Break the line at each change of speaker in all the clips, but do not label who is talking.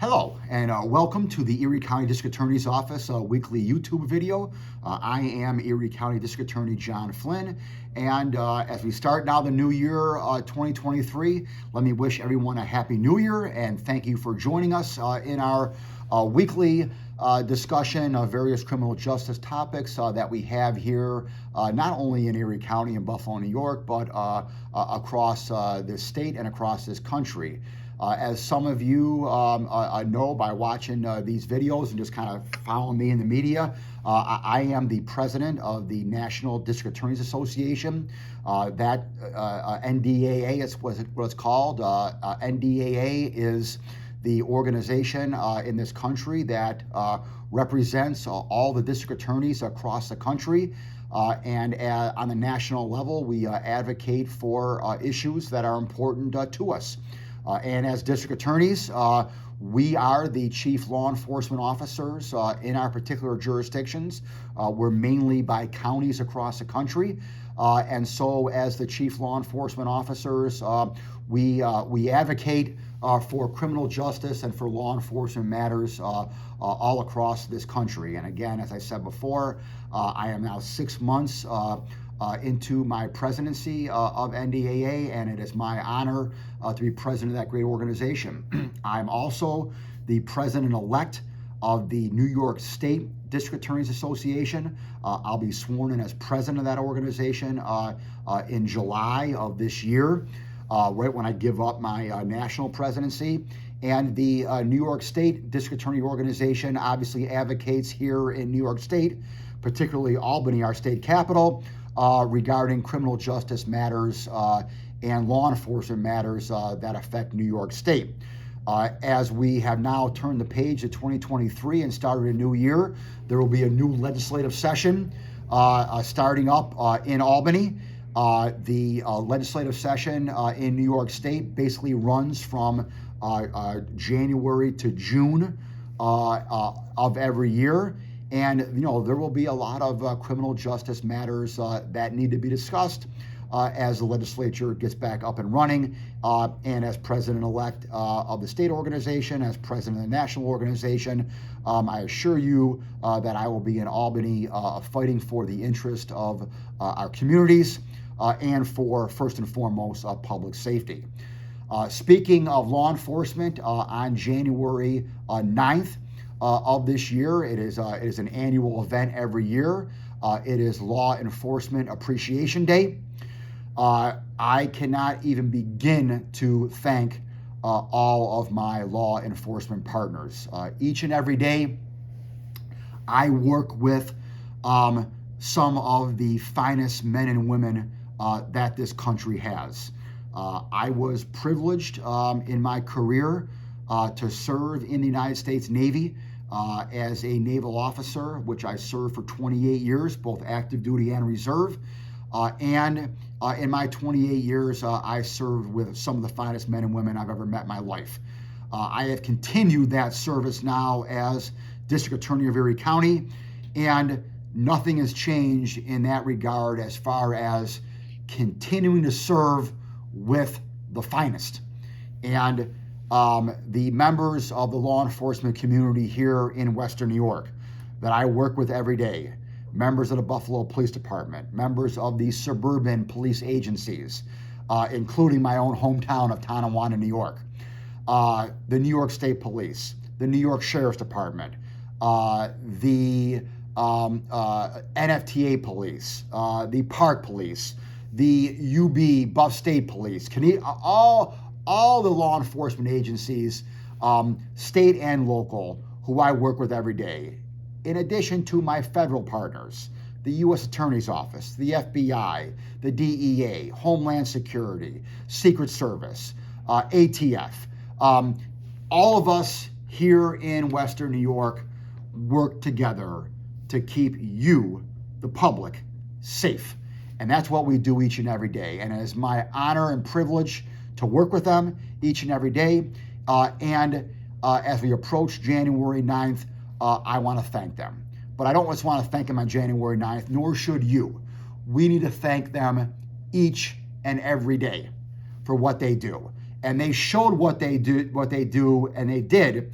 Hello, and welcome to the Erie County District Attorney's Office weekly YouTube video. I am Erie County District Attorney John Flynn, and as we start now the new year 2023, let me wish everyone a happy new year and thank you for joining us in our weekly discussion of various criminal justice topics that we have here, not only in Erie County and Buffalo, New York, but across this state and across this country. As some of you know by watching these videos and just kind of following me in the media, I am the president of the National District Attorneys Association. That NDAA is what it's called. NDAA is the organization in this country that represents all the district attorneys across the country. And on the national level, we advocate for issues that are important to us. And as district attorneys, we are the chief law enforcement officers in our particular jurisdictions. We're mainly by counties across the country. And so as the chief law enforcement officers, we advocate for criminal justice and for law enforcement matters all across this country. And again, as I said before, I am now 6 months into my presidency of NDAA, and it is my honor to be president of that great organization. I'm also the president-elect of the New York State District Attorneys Association. I'll be sworn in as president of that organization in July of this year, right when I give up my national presidency. And the New York State District Attorney Organization obviously advocates here in New York State, particularly Albany, our state capital, regarding criminal justice matters and law enforcement matters that affect New York State. As we have now turned the page to 2023 and started a new year, there will be a new legislative session starting up in Albany. The legislative session in New York State basically runs from January to June of every year. And, there will be a lot of criminal justice matters that need to be discussed as the legislature gets back up and running. And as president-elect of the state organization, as president of the national organization, I assure you that I will be in Albany fighting for the interest of our communities and for, first and foremost, public safety. Speaking of law enforcement, on January 9th, of this year. It is an annual event every year. It is Law Enforcement Appreciation Day. I cannot even begin to thank all of my law enforcement partners. Each and every day, I work with some of the finest men and women that this country has. I was privileged in my career to serve in the United States Navy as a naval officer, which I served for 28 years, both active duty and reserve. And in my 28 years, I served with some of the finest men and women I've ever met in my life. I have continued that service now as District Attorney of Erie County, and nothing has changed in that regard as far as continuing to serve with the finest. And the members of the law enforcement community here in Western New York that I work with every day, members of the Buffalo Police Department, members of the suburban police agencies, including my own hometown of Tonawanda, New York, the New York State Police, the New York Sheriff's Department, the NFTA Police, the Park Police, the UB Buff State Police, all the law enforcement agencies, state and local, who I work with every day, in addition to my federal partners, the U.S. Attorney's Office, the FBI, the DEA, Homeland Security, Secret Service, ATF. All of us here in Western New York work together to keep you, the public, safe. And that's what we do each and every day. And it is my honor and privilege to work with them each and every day. And as we approach January 9th, I want to thank them. But I don't just want to thank them on January 9th, nor should you. We need to thank them each and every day for what they do. And they showed what they do, and they did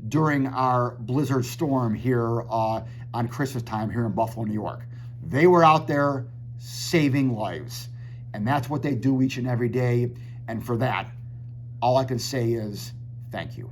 during our blizzard storm here on Christmas time here in Buffalo, New York. They were out there saving lives. And that's what they do each and every day. And for that, all I can say is thank you.